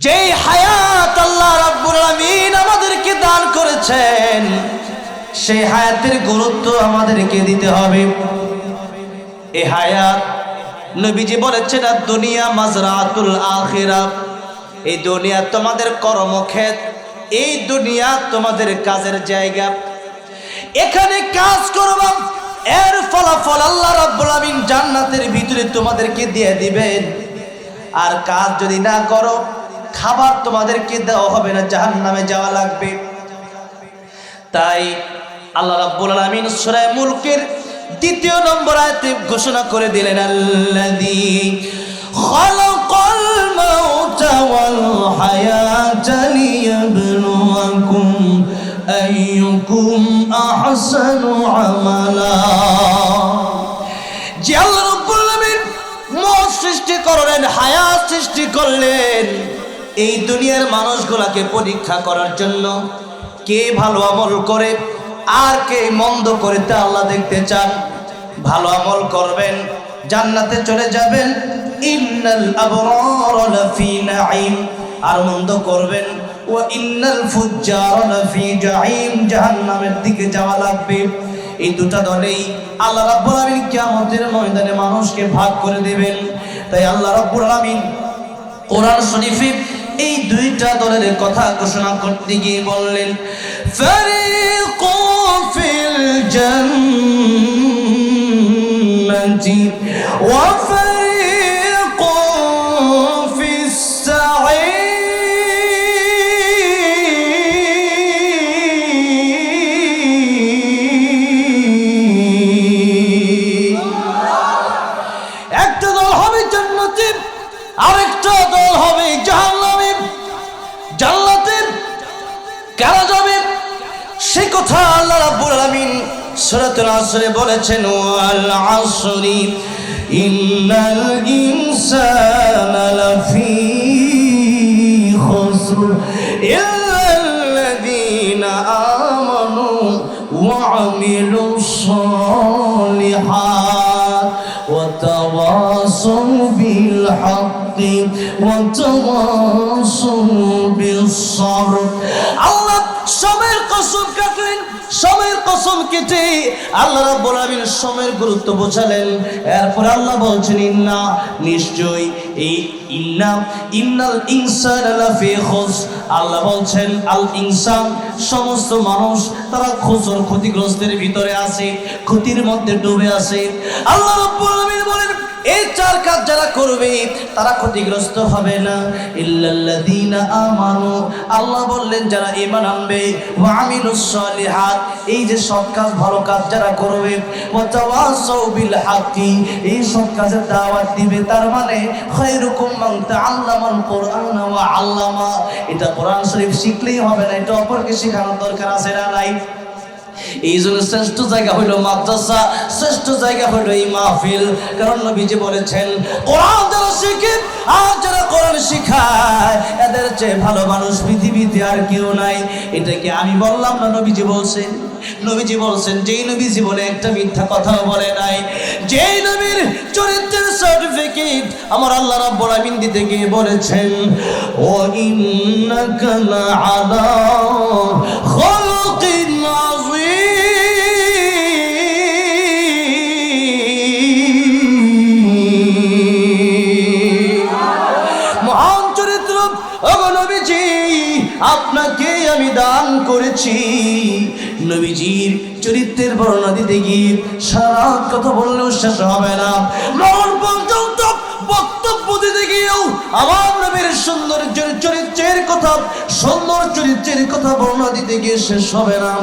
যেই হায়াত আল্লাহ রাব্বুল আলামিন আমাদেরকে দান করেছেন, সেই হায়াতের গুরুত্ব আমাদেরকে দিতে হবে। এই হায়াত নবীজি বলেছেন, দুনিয়া মাজরাতুল আখিরাহ, এই দুনিয়া তোমাদের কর্মক্ষেত, এই দুনিয়া তোমাদের কাজের জায়গা। এখানে কাজ করবা, এর ফলাফল আল্লাহ রাব্বুল আলামিন জান্নাতের ভিতরে তোমাদেরকে দিয়ে দিবেন। আর কাজ যদি না করো, খাবার তোমাদেরকে দেওয়া হবে না, জাহান্নামে যাওয়া লাগবে। তাই আল্লাহ রাব্বুল আলামিন সূরা মুলকের 2 নম্বর আয়াতে ঘোষণা করে দিলেন, আল্লাযী খালাকাল মাউতা ওয়াল হায়াতা লিয়াবলুয়াকুম আইয়ুকুম আহসানু আমালা। যে আল্লাহ রাব্বুল আলামিন মওত সৃষ্টি করলেন, হায়াত সৃষ্টি করলেন এই দুনিয়ার মানুষগুলোকে পরীক্ষা করার জন্য। কে ভালো আমল করে আর কে মন্দ করে তা আল্লাহ দেখতে চান। ভালো আমল করবেন, জান্নাতে চলে যাবেন, ইন্নাল আবরারা লাফি নাঈম। আর মন্দ করবেন, ওয়া ইন্নাল ফুজ্জারা লাফি জাহিম, জাহান্নামের দিকে যাওয়া লাগবে। এই দুটা দলেই আল্লাহ রাব্বুল আলামিন কিয়ামতের ময়দানে মানুষকে ভাগ করে দিবেন। তাই আল্লাহ রাব্বুল আলামিন কোরআন শরীফে এই দুইটা দলের কথা ঘোষণা করতে গিয়ে বললেন, ফারিকুন ফিল জান্নাতি ওয়া ফারিকুন ফিস সাঈর। একটা দল হবে জান্নাতে, আরেকটা দল হবে জাহান্নামে। জান্নাতে কারা যাবে সে কথা আল্লাহ রাব্বুল আলামিন সূরাতুল আসরে বলেছেন, ওয়াল আসরি ইন্নাল ইনসানা লাফি খুসর ইল্লাল্লাযীনা আমানু ওয়া আমিলুস সালিহাত ওয়া তাওয়াসাউ বিল হাক্কি ওয়া তাওয়াসাউ বিস sabr। আল্লাহ সময়ের কসম কাটলেন, সময়ের কসম কেটে আল্লাহ রাব্বুল আলামিন সময়ের গুরুত্ব বোঝালেন। এরপর আল্লাহ বলছেন, ইন্না, নিশ্চয়, এই ইন্নাল ইনসানা লাফি খুসর। আল্লাহ বলছেন আল ইনসান, সমস্ত মানুষ তারা খুসর, ক্ষতিগ্রস্তের ভিতরে আছে, ক্ষতির মধ্যে ডুবে আছে। আল্লাহ রাব্বুল আলামিন বলেন, এই 4 কাজ যারা করবে তারা ক্ষতিগ্রস্ত হবে না। ইল্লাল্লাযীনা আমানু, আল্লাহ বললেন যারা ঈমান আনবে, ওয়া আমিলুস সালিহাত, এই যে সৎ কাজ ভালো কাজ যারা করবে, ওয়া তাওয়াসাউ বিল হাক্কি, এই সৎ কাজের দাওয়াত দিবে। তার মানে খায়রুকুম মান তাআল্লামাল কুরআনা ওয়া আল্লামা। এটা কোরআন শরীফ শিখলেই হবে না, এটা অপরকে শেখানোর দরকার আছে না নাই? এই জন্য শ্রেষ্ঠ জায়গা হইল মাদ্রাসা, শ্রেষ্ঠ জায়গা হইল এই মাহফিল। কারণ নবীজি বলেছেন, কোরআন যারা শিখে আর যারা কোরআন শিখায়, এদের চেয়ে ভালো মানুষ পৃথিবীতে আর কেউ নাই। এটাকে আমি বললাম না, নবীজি বলছেন। নবীজি বলছেন, যেই নবী জীবনে একটা মিথ্যা কথাও বলে নাই, যেই নবীর চরিত্রের সার্টিফিকেট আমার আল্লাহ রাব্বুল আলামিন দিতে গিয়ে বলেছেন, ও ইন্নাকা লাআলা খালকিন আযীম। মহান চরিত্র ওগো নবীজি, আপনাকে আমি দান করেছি। নবীজির চরিত্রের বর্ণনা দিতে গিয়ে সারা কথা বললেও শেষ হবে না। মরণ পর্যন্ত বক্তব্য দিতে গিয়েও আমার নবীর সুন্দর চরিত্রের কথা, সুন্দর চরিত্রের কথা বর্ণনা দিতে গিয়ে শেষ হবে না।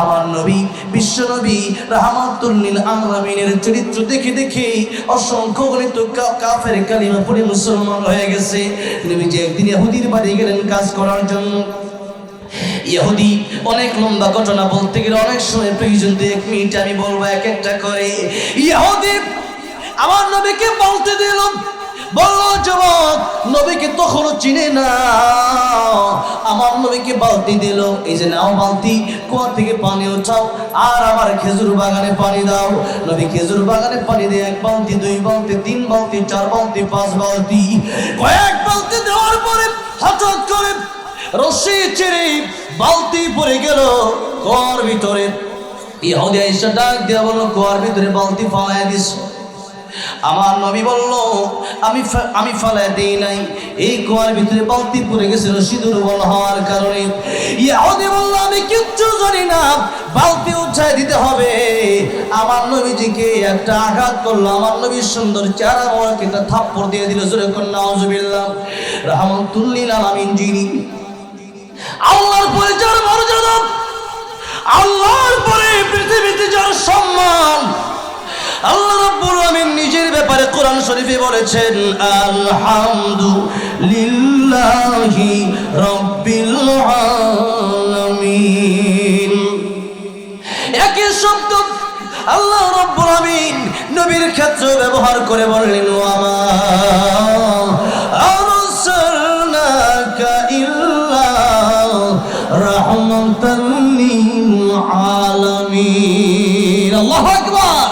আমার নবী, বিশ্ব নবী রাহমাতুল লিল আলামিনের চরিত্র দেখে দেখে অসংখ্য গণিত কাফের কালিমা পড়ে মুসলমান হয়ে গেছে। নবীজি একদিন ইহুদির বাড়ি গেলেন কাজ করার জন্য। ইহুদি, অনেক লম্বা ঘটনা, বলতে গেলে অনেক সময় প্রয়োজন, 1 মিনিট আমি বলবো এক একটা করে। ইহুদি আমার নবীকে বলতে দিল, বললো যুবক, নবীকে তখনও চিনে না। আমার নবীকে বালতি দিল, এই যে নাও বালতি, কুয়া থেকে পানি উঠাও আর আমার খেজুর বাগানে পানি দাও। নবী খেজুর বাগানে পানি দিয়ে 1 বালতি, 2 বালতি, 3 বালতি, 4 বালতি, 5 বালতি, কয়েক বালতি দেওয়ার পরে হঠাৎ রশি ছেড়ে বালতি পড়ে গেল কুয়ার ভিতরে। ইহুদি আয়েশা ডাক দিয়া বলল, কুয়ার ভিতরে বালতি ফালায় দিস। আমার নবী বলল, আমি ফালায় দেই নাই, এই কুয়ার ভিতরে বালতি পড়ে গেছে রশি দুর্বল হওয়ার কারণে। ইহুদি বলল, আমি কিচ্ছু জানি না, বালতি উঠায় দিতে হবে। আমার নবীজিকে একটা আঘাত করলো, আমার নবীর সুন্দর চেহারা মোবারকে একটা থাপ্পড় দিয়ে দিল। জোরে কর নাউজুবিল্লাহ। রাহমাতুল লিল আলামিন যিনি, আল্লাহর পরে যার মর্যাদা, আল্লাহর পরে পৃথিবীতে যার সম্মান, আল্লাহ রাব্বুল আলামিন নিজের ব্যাপারে কোরআন শরীফে বলেছেন, আলহামদুলিল্লাহি রাব্বিল আলামিন। একই শব্দ আল্লাহ রাব্বুল আলামিন নবীর ক্ষেত্রে ব্যবহার করে বললেন, ওয়া মা আরসালনাকা ইল্লা রাহমাতাল লিল আলামিন। আল্লাহু আকবার।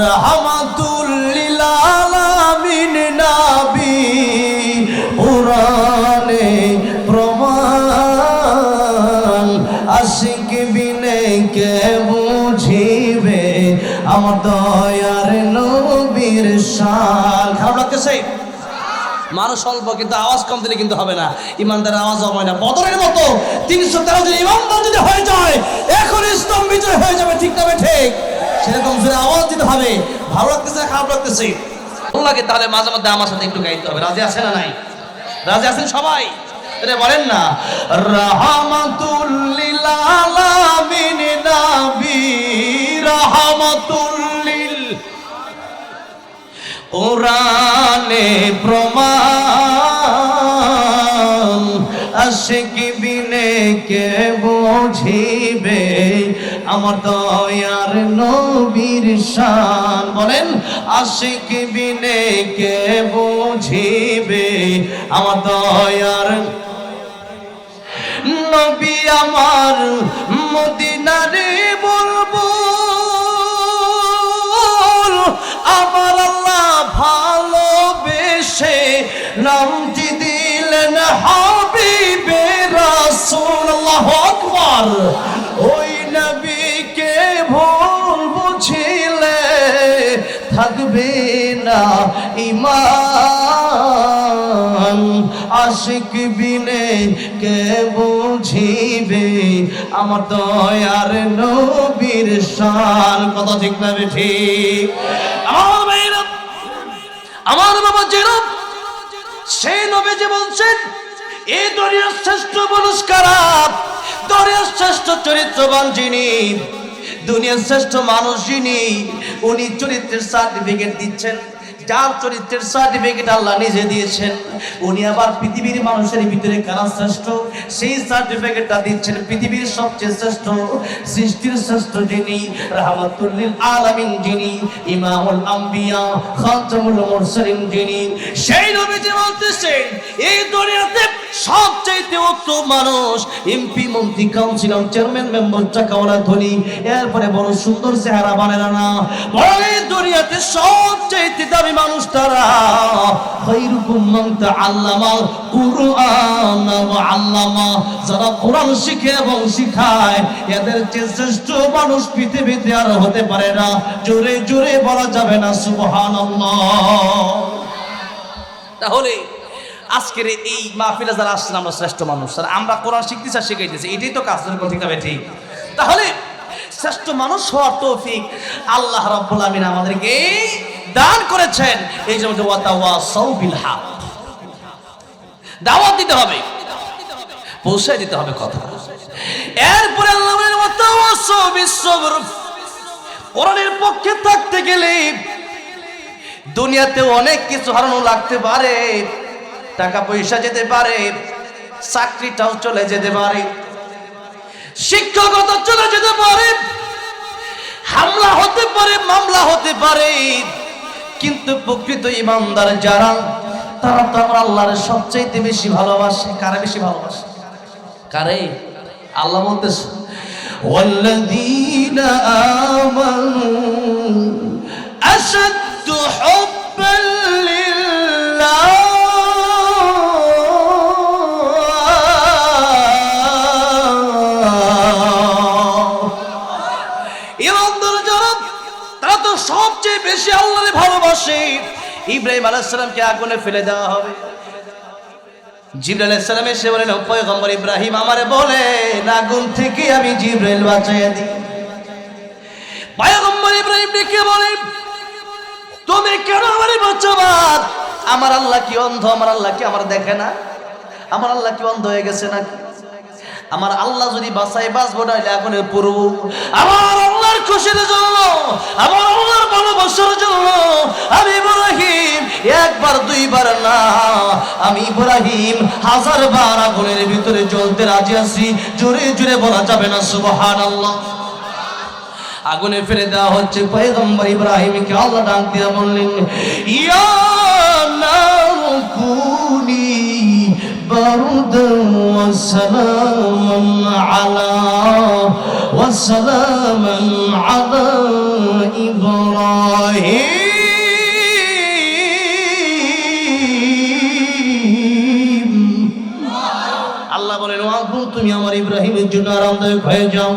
রাহমাতুল লিল আলামিন নবী কুরআনে প্রমাণ, আশিক বিনে কে বুঝিবে আমার দয়ার নবীর শান। খারাপ লাগতেছে? মানুষ অল্প, কিন্তু আওয়াজ কম দিলে কিন্তু হবে না। ইমানদারের আওয়াজ হয় না। বদরের মতো 313 জন ইমানদার যদি হয়ে যায়, এখন ইসলাম বিজয় হয়ে যাবে। ঠিক না ঠিক? সেরকম জোরে আওয়াজ দিতে হবে। ভালো লাগতেছে, খারাপ লাগতেছে, ভালো লাগে, তাহলে মাঝে মধ্যে আমার সাথে একটু গাইতে হবে। রাজি আছেন না নাই? রাজি আছেন সবাই? আরে বলেন না, রাহমাতুল লিল আলামিন নবী, রাহমাতুল লিল কুরআনে প্রমাণ, আশিক বিনে কে বুঝিবে আমার দয়ার নবীর শান। বলেন, আশিক বিনে কে বুঝিবে আমার দয়ার নবী আমার মদিনারে বুলবুল, আমার আল্লাহ ভালোবেসে নামটি দিলেন হাবিবে রাসূল। আল্লাহু আকবার। ওই নবীকে ভুল বুঝিলে থাকবে না ঈমান, আশিক বিনে কে বুঝিবে আমার দয়ার নবীর শান। কথা ঠিক না ঠিক? আমার ভাইরা, আমার বাবা যেরূপ, সেই নবী যে বলছেন, এই দুনিয়ার শ্রেষ্ঠ মানুষ কারা? দুনিয়ার শ্রেষ্ঠ চরিত্রবান যিনি, দুনিয়ার শ্রেষ্ঠ মানুষ যিনি, উনি চরিত্রের সার্টিফিকেট দিচ্ছেন। যার চরিত্রের সার্টিফিকেট আল্লাহ নিজে দিয়েছেন, উনি আবার পৃথিবীর মানুষের ভিতরে কারা শ্রেষ্ঠ, সেই সার্টিফিকেটটা দিচ্ছেন। পৃথিবীর সবচেয়ে শ্রেষ্ঠ, সৃষ্টির শ্রেষ্ঠ যিনি, রাহমাতুল লিল আলামিন যিনি, ইমামুল আম্বিয়া খাতামুল মুরসালিন যিনি, সেই নবীজি বলতেছেন, এই দুনিয়াতে সবচেয়ে উত্তম মানুষ এমপি, মন্ত্রী, কাউন্সিলর, চেয়ারম্যান, মেম্বার, টাকাওয়ালা, ধনী, এরপরে বড় সুন্দর চেহারা বানায় না, বরং এই দুনিয়াতে সবচেয়ে দামি মানুষ তারা, খায়রুকুম মান তাআল্লামা কুরআন ওয়া আল্লামা, যারা কোরআন শিখে এবং শিখায়, এদের চেয়ে শ্রেষ্ঠ মানুষ পৃথিবীতে আর হতে পারে না। জোরে জোরে বলা যাবে না সুবহানাল্লাহ। তাহলে আজকের এই মাহফিলে যারা আসছেন, আমরা শ্রেষ্ঠ মানুষ, আর আমরা কোরআন শিখতেছি আর শিখাইতেছি, এটাই তো কাজ। ঠিক না ঠিক? তাহলে শ্রেষ্ঠ মানুষ হওয়ার তৌফিক আল্লাহ রাব্বুল আমিন আমাদেরকে দান করেছেন। এই জন্য ওয়াতাওয়াসাউ বিল হক, দাওয়াত দিতে হবে, পৌঁছায় দিতে হবে কথা। এরপরে আল্লাহ বলেন ওয়াতাওয়াসাউ বিস সবর। কোরআনের পক্ষে থাকতে গেলে দুনিয়াতে অনেক কিছু হারানো লাগতে পারে, টাকা পয়সা যেতে পারে, চাকরিটাও চলে যেতে পারে, শিক্ষকতা চলে যেতে পারে, হামলা হতে পারে, মামলা হতে পারে, কিন্তু প্রকৃত ইমানদার যারা, তারা তো আমার আল্লাহর সবচেয়ে বেশি ভালোবাসে। কারে বেশি ভালোবাসে? কারে? আল্লাহ বলতেছে, ওয়াল্লাযীনা আমানু আশাদ্দু হুব্বান লিল্লাহ ইব্রাহিম আলাইহিস সালামকে আগুনে ফেলে দেওয়া হবে। জিবরাইল আলাইহিস সালাম এসে বলেন, ও পয়গম্বর ইব্রাহিম, আমারে বলেন আগুন থেকে আমি জিবরাইল বাঁচাইয়া দিই। পয়গম্বর ইব্রাহিম ডেকে বলেন, তুমি কেন আমারে বাঁচাবা? আমার আল্লাহ কি অন্ধ? আমার আল্লাহ কি আমার দেখে না? আমার আল্লাহ কি অন্ধ হয়ে গেছে নাকি? আমার আল্লাহ যদি বাঁচাই বাঁচবো, নাইলে আগুনে পড়বো। আমার আল্লাহর খুশির জন্য, আমার আল্লাহর ভালোবাসার জন্য আমি ইব্রাহিম একবার দুইবার না, আমি ইব্রাহিম 1000 বার আগুনের ভিতরে জ্বলতে রাজি আছি। জোরে জোরে বলা যাবে না সুবহানাল্লাহ? আগুনে ফেলে দেওয়া হচ্ছে। পয়গম্বর ইব্রাহিমকে আল্লাহ ডাক দিয়ে বললেন, ইয়া নারু কুনি বারুদান ওয়া সালামান আলা ইব্রাহিম। আল্লাহ বলেন, ও আগুন, তুমি আমার ইব্রাহিমের জন্য আরামদায়ক হয়ে যাও।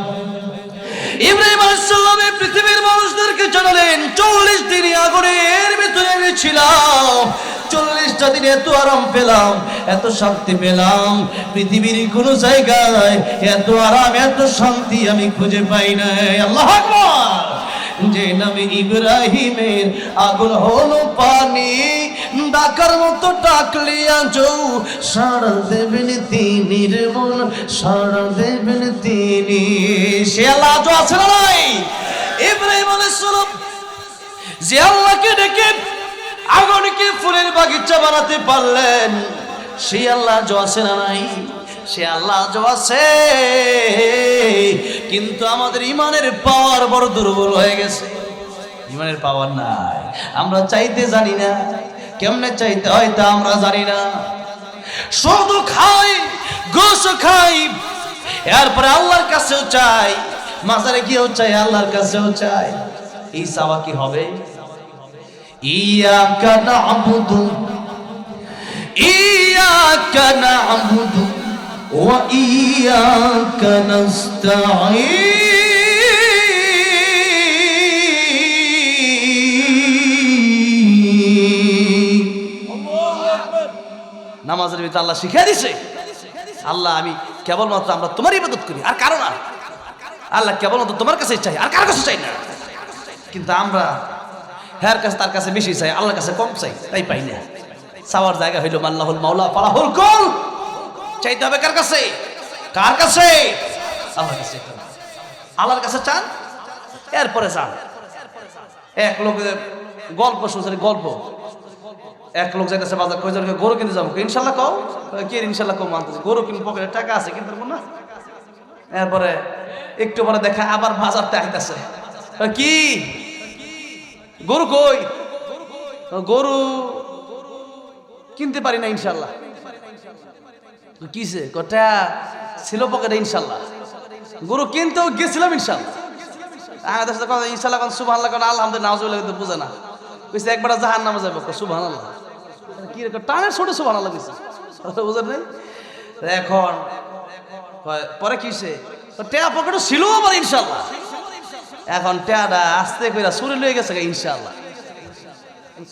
ইব্রাহিম আলাইহিস সালাম পৃথিবীর মানুষদেরকে জানালেন, 40 দিন আগুনের ভিতরে আমি ছিলাম। 40টা দিন এত আরাম পেলাম, এত শান্তি পেলাম, পৃথিবীর কোন জায়গায় এত আরাম, এত শান্তি আমি খুঁজে পাই নাই। আল্লাহু আকবার। যে নামে ইব্রাহিমের আগুন হলো পানি, ডাকার মতো ডাকলিয়া যৌ সাড়া দেবেন তিনি রে মন, সাড়া দেবেন তিনি। সে আল্লাহ আজও আছে না নাই? ইব্রাহিম আলাইহিস সালাম যে আল্লাহকে ডেকে আগুনকে ফুলের বাগিচা বানাতে পারলেন, সেই আল্লাহ আজও আছে না নাই? সে আল্লাহ আজও আছে, কিন্তু আমাদের ইমানের পাওয়ার বড় দুর্বল হয়ে গেছে। ইমানের পাওয়ার নাই, আমরা চাইতে জানি না, কেমনে চাইতে হয় তা আমরা জানি না। শুধু খাই, গোশ খাই, এরপরে আল্লাহর কাছেও চাই, মাজারে গিয়েও চাই, আল্লাহর কাছেও চাই। এই চাওয়া কি হবে? ইয়াকা না'বুদু ইয়াকা না'বুদু ওয়া ইয়াকা নাস্তাঈন। নামাজের ভিতরে আল্লাহ শিখিয়ে দিছে, আল্লাহ আমি কেবলমাত্র আমরা তোমার ইবাদত করি, আর কারো না। আল্লাহ কেবলমাত্র তোমার কাছে চাই, আর কার কাছে চাই না। কিন্তু আমরা হের কাছে, তার কাছে বেশি চাই, আল্লাহর কাছে কম চাই, তাই পাই না। চাওয়ার জায়গা হইল মাল্লাহুল মাওলা ফালাহুল কুল। চাইতে হবে কার কাছে? কার কাছে? আল্লাহর কাছে। আল্লাহর কাছে চান, এরপরে চান। এক লোকের গল্প শুনছেন, গল্প। এক লোক যাইতেছে বাজার, কয়জন গরু কিনতে যাবো, ইনশাল্লাহ কও, কি ইনশাল্লাহ কও মানতেছে, গরু কিনতে পকেটে টাকা আছে, কিনতে পারবো না। এরপরে একটু পরে দেখা আবার বাজারতে আইতেছে, কি গরু কই? গরু কিনতে পারি না ইনশাল্লাহ। কিসে? কটা ছিল পকেটে ইনশাল্লাহ। গরু কিনতেও গেছিলাম ইনশাল্লাহ। ইনশাল্লাহ সুবহানাল্লাহ, আলহামদুলিল্লাহ, নাউজুবিল্লাহ কিন্তু বুঝে না। কইছে একবার জাহান্নামে যাবো, সুবহানাল্লাহ। কি টানের ছোট সুবহানাল্লাহ কইছে, বুঝেন নাই? এখন পরে কিসে? টেয়া পকেটে ছিল আবার ইনশাল্লাহ। এখন টেয়াটা আস্তে করে চুরি লয়ে গেছে ইনশাল্লাহ।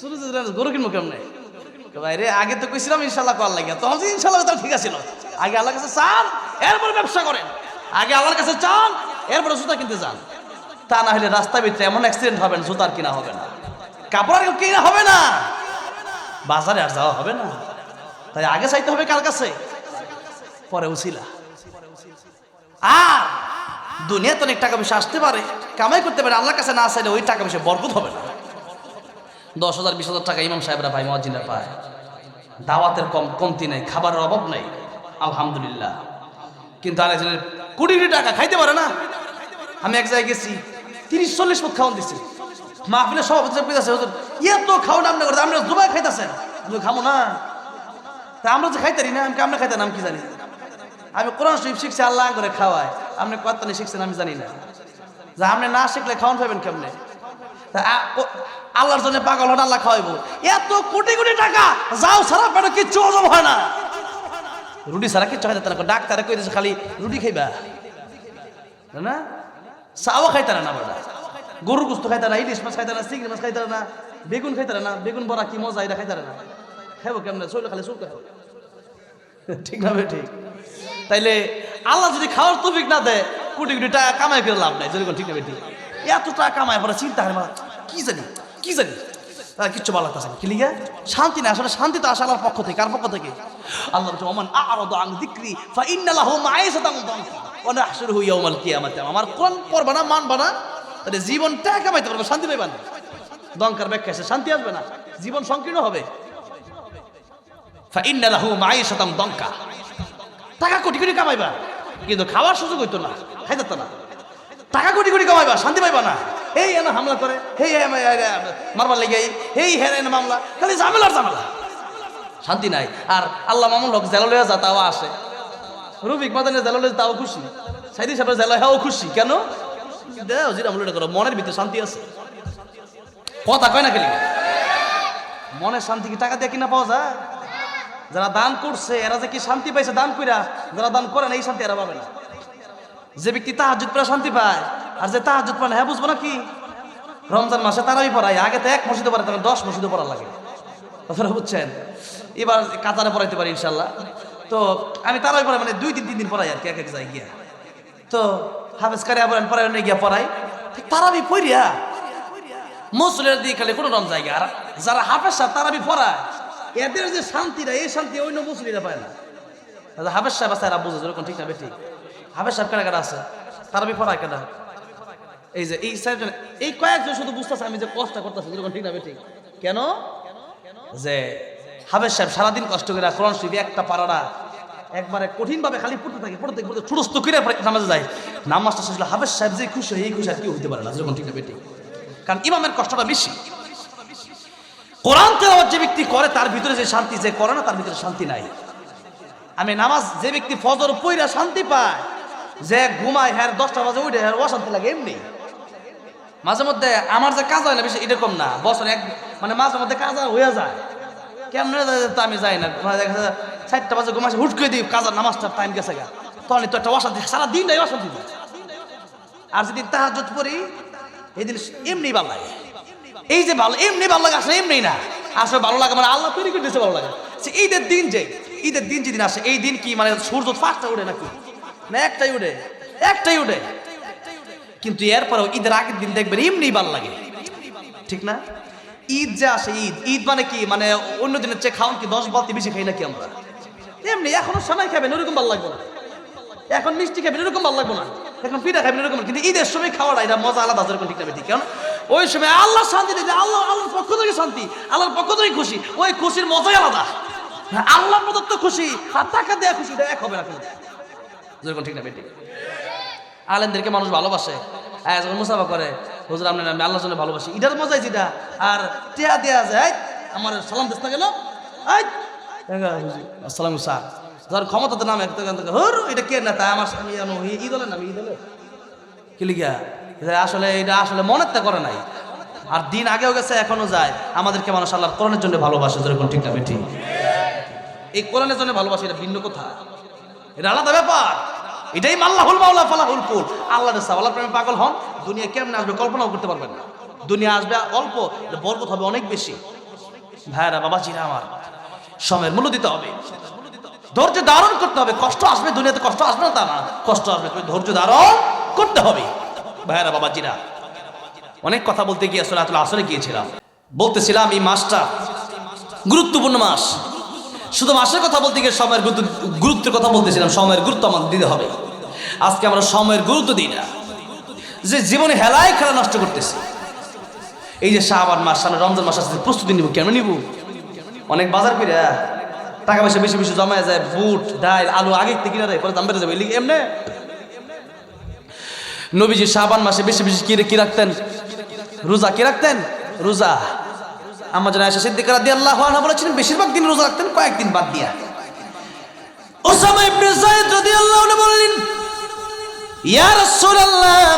চুরি গরু কিনবো কেমনে? ভাই রে, আগে তো কইছিলাম ইনশাল্লাহ করার লাগে, তখন ইনশাল্লাহ তাহলে ঠিক আছে। আগে আল্লাহর কাছে চান, এরপরে ব্যবসা করেন। আগে আল্লাহর কাছে চান, এরপরে জুতা কিনতে যান। তা না হলে রাস্তার ভিতরে এমন অ্যাক্সিডেন্ট হবেন, জুতার কিনা হবে না, কাপড় কিনা হবে না, বাজারে আর যাওয়া হবে না। তাই আগে চাইতে হবে কার কাছে, পরে উছিলা। আর দুনিয়াতে অনেক টাকা পয়সা আসতে পারে, কামাই করতে পারে, আল্লাহর কাছে না চাইলে ওই টাকা পয়সা বরকত হবে না। 10,000 20,000 টাকা ইমাম সাহেবরা পায়, মুয়াজ্জিনরা পায়, দাওয়াতের কমতি নেই, খাবারের অভাব নেই, আলহামদুলিল্লাহ। কিন্তু আরেকজনের কোটি কোটি টাকা খাইতে পারে না। আমি এক জায়গায় গেছি, 30-40 পথ খাওয়ান দিচ্ছি, মাহফিলের সভাপতি কইতাছে, হুজুর এত খাওয়ান আপনি করতে, আপনি জুবাই খাইতেছেন, খামো না। তা আমরা যে খাইতারি না, আমি আপনি খাইতেন, আমি কি জানি? আমি কোরআন শরীফ শিখছি, আল্লাহ করে খাওয়ায়, আপনি কতটা শিখছেন আমি জানি না। যে আপনি না শিখলে খাওয়ান পাবেন কেমনে? আল্লাহর জন্য পাগল হন, আল্লাহ খাওয়াইবো। এত কোটি কোটি টাকা যাও সারা পেটে কিচ্ছু হজম হয় না, রুটি ছাড়া কিচ্ছু খাইতে না। ডাক্তারে কইতেছে খালি রুটি খাইবা না, চাও খাইতে না। গরুর গোস্ত খাইতে না, ইলিশ মাছ খাইতে না, চিংড়ি মাছ খাইতে না, বেগুন খাইতে না, বেগুন বড়া কি মজা, এটা খাইতে না, খাইবো কেমন? চলে খালি চুল খাবো, ঠিক না? ঠিক। তাইলে আল্লাহ যদি খাওয়ার তৌফিক না দেয়, কোটি কোটি টাকা কামাই করে লাভ নাই, যেরকম, ঠিক না? ঠিক। এত টাকা কামাই পরে চিন্তা হয় কি জানি তারা কিচ্ছু ভালো লাগতেছে না, কি লিগা? শান্তি না। আসলে শান্তি তো আসে আল্লাহর পক্ষ থেকে। কার পক্ষ থেকে? আল্লাহ বলছে ওমান আ'রাদা আন যিকরি ফাইন্না লাহু মাঈশাতান দানকা ওয়া নাহশুরুহু ইয়াওমাল কিয়ামাতি। আমার কোন পড়বা না, মানবা না, তাহলে জীবন টাকা কামাইতে পারবে, শান্তি পাইবা না। দঙ্কার ব্যাখ্যা আছে, শান্তি আসবে না, জীবন সংকীর্ণ হবে। ফাইন্না লাহু মাঈশাতান দানকা, টাকা কোটি কোটি কামাইবা কিন্তু খাওয়ার সুযোগ হইতো না, খাইতে না। টাকা কোটি কোটি কামাইবা, শান্তি পাইবা না। এই এনে হামলা করে, এই মারবার লেগে, এই হেরে এনে মামলা, খালি ঝামেলার ঝামেলা, শান্তি নাই। আর আল্লাহ মামুন হক জেলা লইয়া যা, তাও আসে। রফিক মাদানের জেলা লইয়া তাও খুশি, সাইদি সাহেবের জেলা হ্যাঁ খুশি। কেন? দেও জিরা আমলটা করো, মনের ভিতরে শান্তি আছে। কথা কয় না খেলি, মনের শান্তি কি টাকা দিয়ে কিনা পাওয়া যায়? যারা দান করছে এরা যে কি শান্তি পাইছে দান কইরা, যারা দান করে না এই শান্তি এরা পাবে না। যে ব্যক্তি তাহাজ্জুদ পড়া শান্তি পায়, আর যে তাহাজ্জুদ পড়ে না, হ্যাঁ বুঝবো না কি? রমজান মাসে তারাবি পড়াই, আগে তো 1 মসজিদে পড়াই, তখন 10 মসজিদে পড়া লাগে। কথাটা বুঝছেন? এবার কাতারে পড়াইতে পারি ইনশাল্লাহ। তো আমি তারাবি পড়াই, মানে 2-3 দিন পড়াই আর কি, এক জায়গায় গিয়া। তো হাফেজ কারিয়া পড়াই নিয়ে গিয়া পড়াই, তারাবি পড়িয়া মুসলিমের দিয়ে খালি কোনো রম জায়গা। আর যারা হাফেজ সাহেব তারাবি পড়ায়, এদের যে শান্তিটা, এই শান্তি অন্য মুসলিমরা পায় না। হাফেজ সাহেব আছে, এরা বুঝে যেরকম, ঠিক না? বেঠিক। হাফেজ সাহেব কেনা কেনা আছে, তারাবি পড়ায় কেনা? এই যে এই সাহেব, এই কয়েকজন শুধু বুঝতেছে আমি যে কষ্ট করতেছি, যেরকম, ঠিক না? বেঠিক। কেন? যে হাফেজ সাহেব সারাদিন কষ্ট করে কোরআন শরীফ একটা পারাটা একবারে কঠিন ভাবে খালি পড়তে থাকে, পড়তে ছোটস্থ করে নামাজে যায়। নামাজটা শেষ হলে হাফেজ সাহেব যে খুশি হয়, এই খুশি আর কেউ হইতে পারে না, যেরকম, ঠিক না? বেঠিক। কারণ ইমামের কষ্টটা বেশি। কোরআন তেলাওয়াত যে ব্যক্তি করে তার ভিতরে যে শান্তি, যে করে না তার ভিতরে শান্তি নাই। আমি নামাজ যে ব্যক্তি ফজর পইরা শান্তি পায়, যে ঘুমায় হ্যাঁ 10টা বাজে উঠে হ্যাঁ অশান্তি লাগে। এমনি মাঝে মধ্যে আমার যে কাজ হয় না বেশি, এরকম না, বছরে মানে মাঝে মধ্যে কাজ হয়ে যায়, কেমন তো আমি যাই না, 4টা বাজে ঘুমাইছে, হুট করে দিই কাজার নামাজটার টাইম গেছে গা, তখন তো একটা অশান্তি, সারা দিনটাই অশান্তি। আর যদি তাহাজ্জুদ পড়ি এই দিন এমনি ভালো লাগে। এই যে ভালো এমনি ভালো লাগে, আসলে এমনি না, আসলে ভালো লাগে মানে আল্লাহ তৈরি করে দিয়েছে ভালো লাগে। ঈদের দিন যেদিন আসে, এই দিন কি মানে সূর্য 5টা উঠে নাকি না? একটাই উঠে। কিন্তু এরপরেও ঈদের আগের দিন দেখবেন এমনি ভালো লাগে, ঠিক না? ঈদ যে আসে, ঈদ মানে কি, মানে অন্য দিনের চেয়ে খাওয়ান কি 10 বালতি বেশি খাই নাকি আমরা? এমনি এখনো সময় খাবেন ওরকম ভালো লাগবে না, এখন মিষ্টি খাবেন এরকম ভালো লাগবে না, এখন পিঠা খাবেন এরকম। কিন্তু ঈদের সময় খাওয়াটা এটা মজা আলাদা, যেরকম, ঠিক না? ঠিক। কারণ ওই সময় আল্লাহ শান্তি দিতে, আল্লাহর পক্ষ থেকে শান্তি, আল্লাহর পক্ষ থেকে খুশি, ওই খুশির মজাই আলাদা। আল্লাহর প্রদত্ত খুশি আর টাকা দেয়া খুশি এটা এক হবে না, যেরকম, ঠিক না? ঠিক। আলেমদেরকে মানুষ ভালোবাসে, যখন মুসাফা করে, হুজুর আপনি আমি আল্লাহর জন্য ভালোবাসি, এটার মজাই যেটা। আর টিয়া দেয়া যায়, আমার সালাম দিস না গেল, আসসালাম স্যার, ধর ক্ষমতাতে নামে এটা কে না, তাই আমার ঈদ হলে নাম, ঈদ হলে কি লিখা, আসলে এটা আসলে মনের তা করে নাই। আর দিন আগেও গেছে, এখনো যায়। আমাদেরকে মানুষ আল্লাহর কোরআনের জন্য ভালোবাসে, যেরকম, ঠিক না? ঠিক। এই কোরআনের জন্য ভালোবাসে, এটা ভিন্ন কথা, এটা আলাদা ব্যাপার। এটাই আল্লাহুল মাওলা ফালাহুল কুল। আল্লাহর রাসূল আল্লাহর প্রেমে পাগল হন, দুনিয়া কেমনে আসবে কল্পনাও করতে পারবেন না। দুনিয়া আসবে অল্প, বরকত হবে অনেক বেশি। ভাইরা বাবাজিরা আমার, সময়ের মূল্য দিতে হবে, ধৈর্য ধারণ করতে হবে। কষ্ট আসবে, দুনিয়াতে কষ্ট আসবে না তা না, কষ্ট আসবে, ধৈর্য ধারণ করতে হবে। ভাইরা বাবাজিরা, অনেক কথা বলতে গিয়ে আসলে গিয়েছিলাম, বলতেছিলাম এই মাসটা গুরুত্বপূর্ণ মাস। শুধু মাসের কথা বলতে গিয়ে সময়ের গুরুত্বের কথা বলতেছিলাম। সময়ের গুরুত্ব আমাদের দিতে হবে। আজকে আমরা সময়ের গুরুত্ব দিই না, যে জীবনে হেলায় খেলা নষ্ট করতেছি। এই যে শাবান মাস, সামনে রমজান মাস আসছে, প্রস্তুতি নিব। কেন নিব? অনেক বাজার করে টাকা পয়সা বেশি বেশি জমা যায়, বুট ডাল আলু আগে থেকে কিনা দেয়, পরে দাম বেড়ে যাবে। এমনি নবীজি শাবান মাসে বেশি বেশি কি রাখতেন? রোজা। কি রাখতেন? রোজা। আমার জন্য আয়েশা সিদ্দিকা রাদিয়াল্লাহু আনহা বলেছিলেন বেশিরভাগ দিন রোজা রাখতেন, কয়েকদিন বাদ দিয়া। উসামা ইবনে যায়েদ রাদিয়াল্লাহু আনহু বললেন, ইয়া রাসূলুল্লাহ,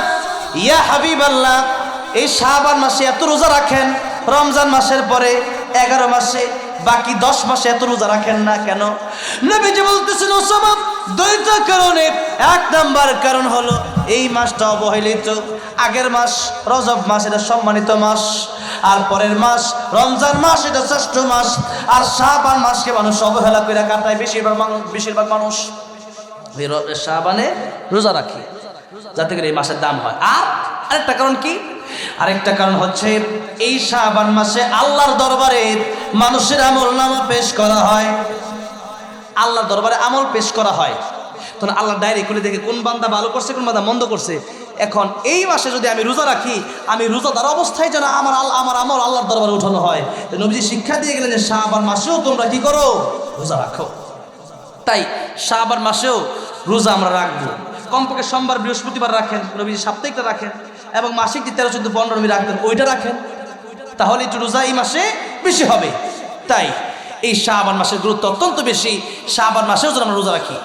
ইয়া হাবিবাল্লাহ, এই শাবান মাসে এত রোজা রাখেন, রমজান মাসের পরে 11 মাসে বাকি 10 মাসে এত রোজা রাখেন না কেন? নবীজি বলতেছেন, উসামা, দুইটা কারণে। 1 নাম্বার কারণ হলো এই মাসটা অবহেলিত। আগের মাস রজব মাস, এটা সম্মানিত মাস, আর পরের মাস রমজান মাস, এটা শ্রেষ্ঠ মাস, আর শাবান মাসকে মানুষ অবহেলা করে কাটায় বেশিরভাগ মানুষ। শাবানে রোজা রাখি যাতে করে এই মাসের দাম হয়। আর আরেকটা কারণ কি? আরেকটা কারণ হচ্ছে এই শাবান মাসে আল্লাহর দরবারে মানুষের আমলনামা পেশ করা হয়। আল্লাহর দরবারে আমল পেশ করা হয়, তখন আল্লাহ ডায়েরি খুলে দেখে কোন বান্দা ভালো করছে, কোন বান্দা মন্দ করছে। এখন এই মাসে যদি আমি রোজা রাখি, আমি রোজাদার অবস্থায় যেন আমার আমল আল্লাহর দরবারে উঠানো হয়। নবীজি শিক্ষা দিয়ে গেলেন যে শাবান মাসেও তোমরা কি করো? রোজা রাখো। তাই শাবান মাসেও রোজা আমরা রাখবো। কমপক্ষে সোমবার বৃহস্পতিবার রাখেন, নবীজি সাপ্তাহিকটা রাখেন, এবং মাসিক যে 13, 14, 15 নবী রাখতেন ওইটা রাখেন, তাহলে একটু রোজা এই মাসে বেশি হবে। তাই এই শাবান মাসের গুরুত্ব অত্যন্ত বেশি। শাবান মাসেও যেন আমরা রোজা রাখি।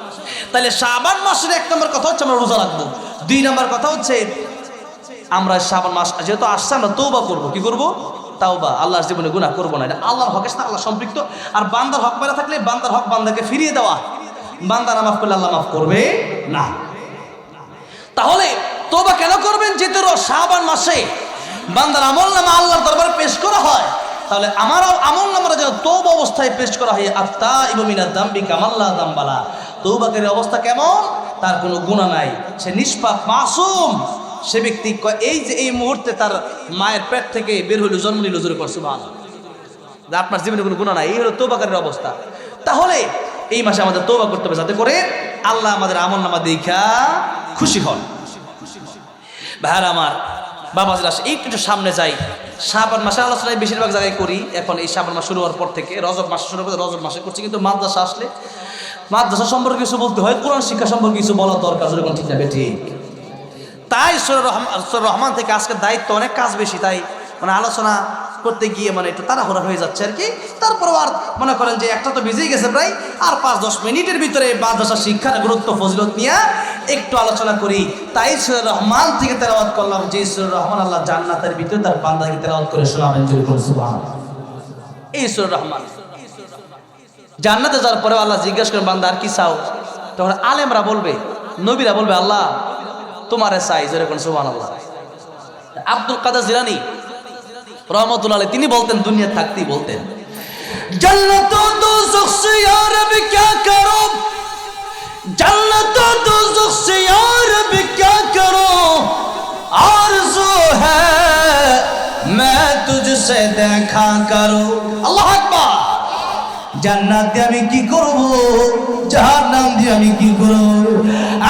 তাহলে শাবান মাসের 1 নম্বর কথা হচ্ছে আমরা রোজা রাখবো। 2 নম্বর কথা হচ্ছে আমরা শাবান মাস যেহেতু আসছে, আমরা তওবা করবো। কি করবো? তাওবা। আল্লাহর জীবনে গুনাহ করবো না, এটা আল্লাহর হকের সাথে আল্লাহ সম্পৃক্ত। আর বান্দার হক মেরা থাকলে বান্দার হক বান্দাকে ফিরিয়ে দেওয়া। বান্দা না মাফ করলে আল্লাহ মাফ করবে না। তাহলে তওবা কেন করবেন? যেহেতু শাবান মাসে বান্দার আমলনামা আল্লাহর দরবারে পেশ করা হয়, তাহলে আমার আমলনামাটা যেন তওবা অবস্থায় পেশ করা হয়। আত্তাইবু মিনাদ যামবি কামাল্লা যামবালা। তওবাকারীর অবস্থা কেমন? তার কোনো গুনাহ নাই, সে নিষ্পাপ মাসুম। সে ব্যক্তি এই যে এই মুহূর্তে তার মায়ের পেট থেকে বের হইল, জন্ম নিল, জোরে কর সুবহানাল্লাহ, আপনার জীবনে কোনো গুনাহ নাই। এই হলো তওবাকারীর অবস্থা। তাহলে এই মাসে আমাদের তওবা করতে হবে, যাতে করে আল্লাহ আমাদের আমলনামা দেখা খুশি হন। ভাইরা আমার, বাবাজিরা, একটু সামনে যাই। শাবান মাসের আলোচনায় বেশিরভাগ জায়গায় করি। এখন এই শাবান মাস শুরু হওয়ার পর থেকে রজব মাস শুরু করে রজব মাসে করছি, কিন্তু মাদ্রাসা আসলে মাদ্রাসা সম্পর্কে কিছু বলতে হয়, কোরআন শিক্ষা সম্পর্কে কিছু বলার দরকার। যেরকম ঠিক না ঠিক। তাই সূরা রহমান থেকে আজকের দায়িত্ব অনেক কাজ বেশি, তাই মানে আলোচনা করতে গিয়ে মানে একটু তাড়াহুড়া হয়ে যাচ্ছে আর কি। তারপর আর মনে করেন যে একটা তো বেজেই গেছে প্রায়, আর 5-10 মিনিটের ভিতরে মাদ্রাসা শিক্ষার গুরুত্ব ফজিলত নিয়ে একটু আলোচনা করি। তাই সূরা রহমান থেকে তেলাওয়াত করলাম, যে সূরা রহমান আল্লাহ জান্নাতের ভিতরে তার বান্দাকে তেলাওয়াত করে শোনাবেন। সুবহানাল্লাহ। এই সূরা রহমান জান্নাতে যাওয়ার পরে আল্লাহ জিজ্ঞাসা করেন, বান্দা আর কি চাও? তখন আলেমরা বলবে, নবীরা বলবে, আল্লাহ তোমারে চাই। যেরকম সুবহানাল্লাহ। আব্দুল কাদের জিলানী রহমতুল্লাহ আলাইহি তিনি বলতেন, দুনিয়া থাকতেই বলতেন, জান্নাত ও দোজখ সে ইয়া রব क्या करूं, জান্নাত ও দোজখ সে ইয়া রব क्या करूं, आरज़ू है मैं तुझसे देखा करूं। আল্লাহু আকবার। জান্নাত দিয়ে আমি কি করব, জাহান্নাম দিয়ে আমি কি করব?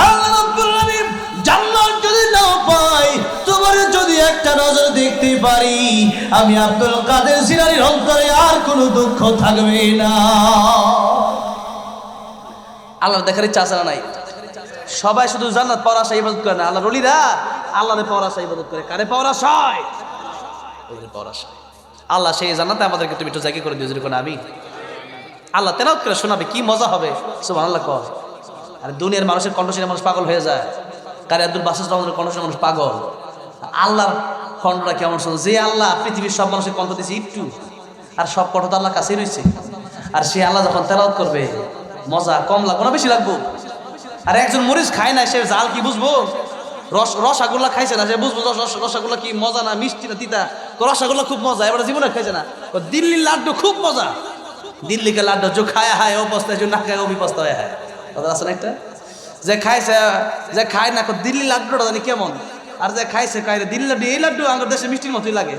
আল্লাহ রাব্বুল আলামিন জান্নাত যদি না পাই, তোমার যদি একটা নজর দেখতে পারি, আমি আব্দুল কাদের জিলানীর অন্তরে আর কোনো দুঃখ থাকবে না। আল্লাহ দেখার ইচ্ছা আছে না নাই? সবাই শুধু জান্নাত পাওয়ার আশায় ইবাদত করে না। আল্লাহর ওলিরা আল্লাহরে পাওয়ার আশায় ইবাদত করে। কারে পাওয়ার আশায়? ওদের পাওয়ার আশায়। আল্লাহ সেই জান্নাতে আমাদেরকে তুমি একটু জায়গা করে দিও। যেরকম আমি আল্লাহ তেলাওয়াত করে শোনাবে, কি মজা হবে। সুবহানাল্লাহ কর। আর দুনিয়ার মানুষের কণ্ঠশীল মানুষ পাগল হয়ে যায়। কারি আব্দুল বাসিত রহমানের কণ্ঠশীল মানুষ পাগল। আল্লাহর কণ্ঠটা কেমন শুনো? যে আল্লাহ পৃথিবীর সব মানুষের কণ্ঠ দিয়েছে একটু, আর সব কণ্ঠ তো আল্লাহর কাছেই রয়েছে। আর সে আল্লাহ যখন তেলাওয়াত করবে, মজা কম লাগবো না বেশি লাগবো? আর একজন মরিচ খায় না, সে জাল কি বুঝবো? রসগোল্লা খাইছে না, সে বুঝবো রসগোল্লা কি মজা না মিষ্টি না তিতা? তো রসগোল্লা খুব মজা, এবার জীবনে খাইছে না। দিল্লির লাড্ডু খুব মজা, দিল্লিকে লাড্ডু যে খায় হায় ও পস্তায়, যে না খায় ও বিপস্ত হয় হায়। কথা আছে না একটা? যে খাইছে, যে খায় না, দিল্লি লাড্ডুটা জানি কেমন, আর যে খাইছে খায় দিল্লি লাড্ডু, এই লাড্ডু আমাদের দেশে মিষ্টির মতোই লাগে,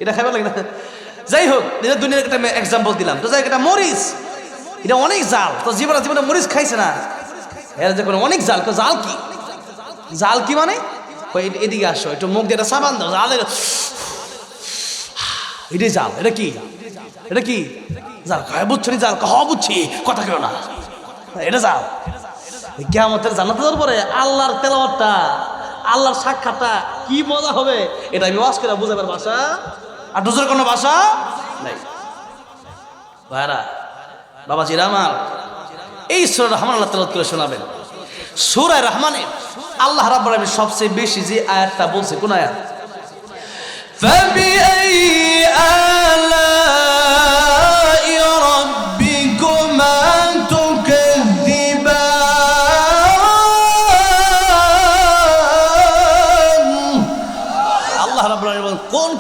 এটা খাইবার লাগে না। যাই হোক, দুনিয়ার একটা এক্সাম্পল দিলাম। তো যাই এটা মরিচ, এটা অনেক জাল। তো জীবনে মরিচ খাইছে না, এরা যে কোনো অনেক জাল। জাল কি? জাল কি মানে? এদিকে আসো, একটু মুখ দিয়ে একটা সাবান দাও, জাল এটাই জাল। এটা কি? এটা কি জাল? খায় বুঝছো নি জাল? হ বুঝছি, কথা কেউ না, এটা জাল। কিয়ামতের জান্নাতে যাওয়ার পরে আল্লাহর তেলাওয়াতটা, আল্লাহর সাক্ষাৎটা কি মজা হবে, এটা আমি ওয়াজ করে বুঝাবার ভাষা আর দুজোর কোনো ভাষা নাই। ভাইরা, বাবাজিরা আমার, এই সূরা রহমান আল্লাহ তেলাওয়াত করে শোনাবেন। সূরা রহমানে আল্লাহ রাব্বুল আলামিন সবচেয়ে বেশি যে আয়াতটা বলছে, কোন আয়াত? ফাবিআই আলাই রাব্বিকুমা তুকাযযিবান।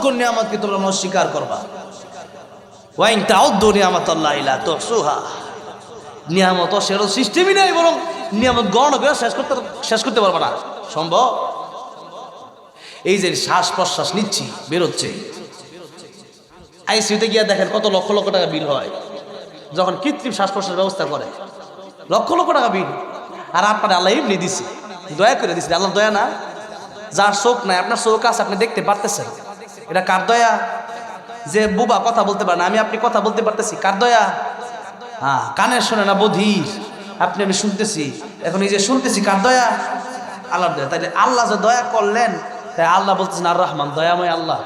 কোন নিয়ামতকে তোমরা অস্বীকার করবা? ওয়াইন তাউদ্দু নিয়ামাতাল্লাহি লা তুহসুহা। নিয়ামত সেরকম সিস্টেমই নাই, বরং নিয়ামত গণনা করে শেষ করতে পারবে না, সম্ভব? এই যে শ্বাস প্রশ্বাস নিচ্ছি, বেরোচ্ছে, আইসিইউতে গিয়ে দেখেন কত লক্ষ লক্ষ টাকা বিল হয় যখন কৃত্রিম শ্বাস প্রশ্বাস ব্যবস্থা করে, লক্ষ লক্ষ টাকা বিল। আর আপনার আল্লাহ এমনি দিছে, দয়া করে দিছে। আল্লাহ দয়া না? যার চোখ নাই, আপনার চোখ আছে, আপনি দেখতে পারতেছেন, এটা কার দয়া? যে বুবা কথা বলতে পারে না, আপনি কথা বলতে পারতেছি, কার দয়া? হ্যাঁ, কানে শোনে না, বধির, আপনি আমি শুনতেছি, এখন এই যে শুনতেছি, কার দয়া? আল্লাহর দয়া। তাইলে আল্লাহ যে দয়া করলেন, তাই আল্লাহ বলতেছেন আর রহমান, দয়াময় আল্লাহ,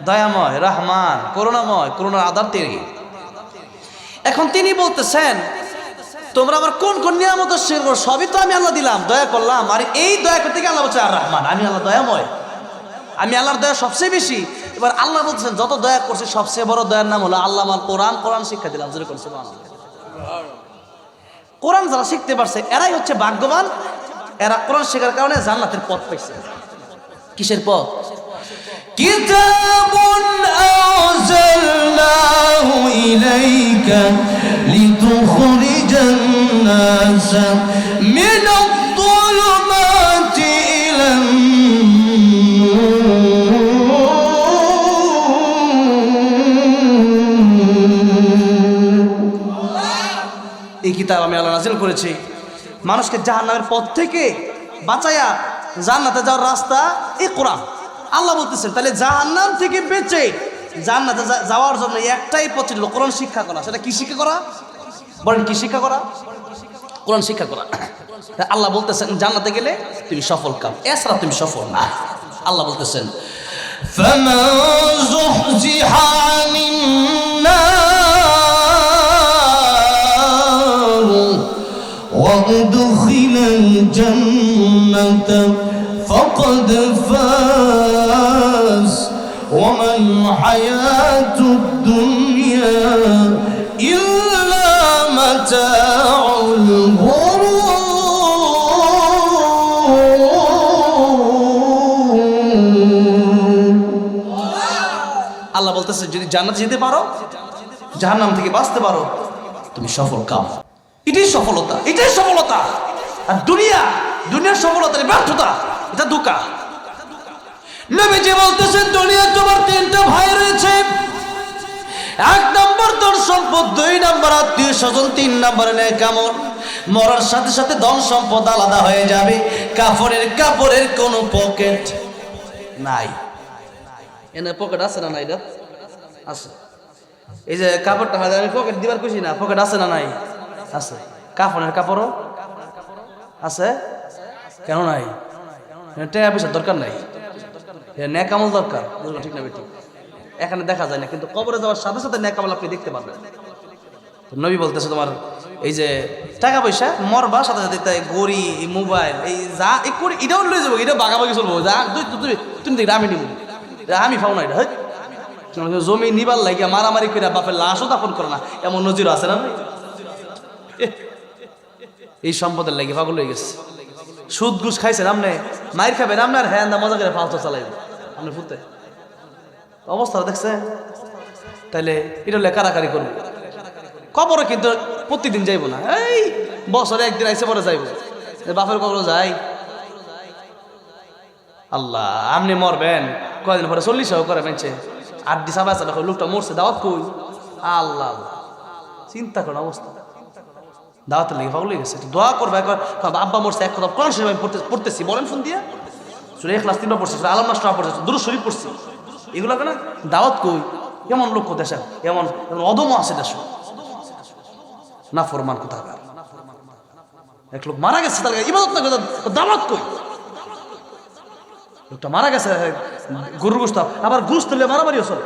দয়াময় রহমান, করুণাময়, করুণার আধার তিনি। এখন তিনি বলতেছেন তোমরা আমার কোন কোন নিয়ামত শেয়ার করো, সবই তো আমি আল্লাহ দিলাম, দয়া করলাম। আর এই দয়া করতে গিয়ে আল্লাহ বলছে আর রহমান, আমি আল্লাহ দয়াময়, আমি আল্লাহর দয়া সবচেয়ে বেশি। এবার আল্লাহ বলছেন যত দয়া করছে সবচেয়ে বড় দয়ার নাম হলো আল্লাহ আমার কোরআন শিক্ষা দিলাম। কোরআন যারা শিখতে পারছে এরাই হচ্ছে ভাগ্যবান, এরা কোরআন শেখার কারণে জান্নাতের পথ পাইছে। কিসের পথ? কিতাবুন আনজালনাহু ইলাইকা লিতুখরিজান নাস মিনাল যুলুমাতি ইলান নূর। এই কিতাব আমি আল্লাহ নাযিল করেছি মানুষকে জাহান্নামের পথ থেকে বাঁচায়া জান্নাতে যাওয়ার রাস্তা এই কোরআন। আল্লাহ বলতেছেন তাহলে জাহান্নাম থেকে বেঁচে জান্নাতে যাওয়ার জন্য একটাই পথ ছিল কোরআন শিক্ষা করা। সেটা কি শিক্ষা করা? বলেন কি শিক্ষা করা? কোরআন শিক্ষা করা। আল্লাহ বলতেছেন জান্নাতে গেলে তুমি সফল কাম, এছাড়া তুমি সফল না। আল্লাহ বলতেছেন ফামান যুহজিহা আনিন নার ওয়া উদখিলাল জান্নাতা فقد فاز وما الحياة الدنيا إلا متاع الغرور। আল্লাহ বলতেছে যদি জান্নাতে যেতে পারো, জাহান্নাম থেকে বাঁচতে পারো, তুমি সফল কাম। এটাই সফলতা, এটাই সফলতা। আর দুনিয়ার সফলতার ব্যর্থতা, এটা ধোঁকা। নবীজি বলতেছেন দুনিয়া তোমার তিনটা ভাই রয়েছে, এক নম্বর ধন সম্পদ, দুই নম্বর আত্মীয় স্বজন, তিন নম্বর নেক আমল। মরার সাথে সাথে ধন সম্পদ আলাদা হয়ে যাবে, কাপড়ের কোনো পকেট নাই। এনে পকেট আছে না নাই? এটা আছে। এই যে কাপড়টা হয় আমি পকেট দিবার খুশি না, পকেট আছে না নাই? আছে। কাপড়ও আছে, কেন নাই? টাকা পয়সার দরকার নাই, নেক আমল দরকার। ঠিক না বেটি? এখানে দেখা যায় না, কিন্তু কবরে যাওয়ার সাথে সাথে নেক আমল আপনি দেখতে পারবেন। নবী বলতেছে তোমার এই যে টাকা পয়সা মরবা সাথে সাথে গড়ি, মোবাইল, এই যা করি এটাও লয়ে যাবো, এটা বাগাবাগি চলবো, যা তুমি দেখ আমি নিব, আমি পাও না। এটা জমি নিবার লাগিয়া মারামারি করে বাপের লাশও দাফন করে না, এমন নজির আছে না? এই সম্পদের লাগে পাগল হয়ে গেছে। সুদ ঘুষ খাইছেন আপনি, মায়ের খাবেন আপনার, হ্যাঁ মজা করে ফালতু চালাইবেন আপনি ফুটে অবস্থা দেখছেন। তাইলে এটা হলে কারাকারি করবে। কবরে কিন্তু প্রতিদিন যাইব না, এই বছরে একদিন আইসে পরে যাইব। বাপের কবর যাই আল্লাহ, আপনি মরবেন কয়দিন পরে 40 করে মেনছে 8 ডিসেম্বর আছে, লোকটা মরছে, দাওয়াত কই? আল্লাহ চিন্তা করেন অবস্থা। দাওয়াতের লেগে পাগল হয়ে গেছে। দোয়া করবে, আব্বা মরছে, এক কথা কোরআন শরীফ আমি পড়তেছি, বলেন ফোন দিয়ে সূরা ইখলাস 3বার পড়ছি, সূরা আল নাস পড়ছি, দুরূদ শরীফ পড়ছি, এগুলো কেন? দাওয়াত কই? এমন লোক দেশে, এমন অদম আছে দেশ, না ফরমান কোথাকার। এক লোক মারা গেছে, তার ইবাদত না, দাওয়াত কই? লোকটা মারা গেছে, গরুর গোশত, আবার গোশত তুললে মারামারি চলে।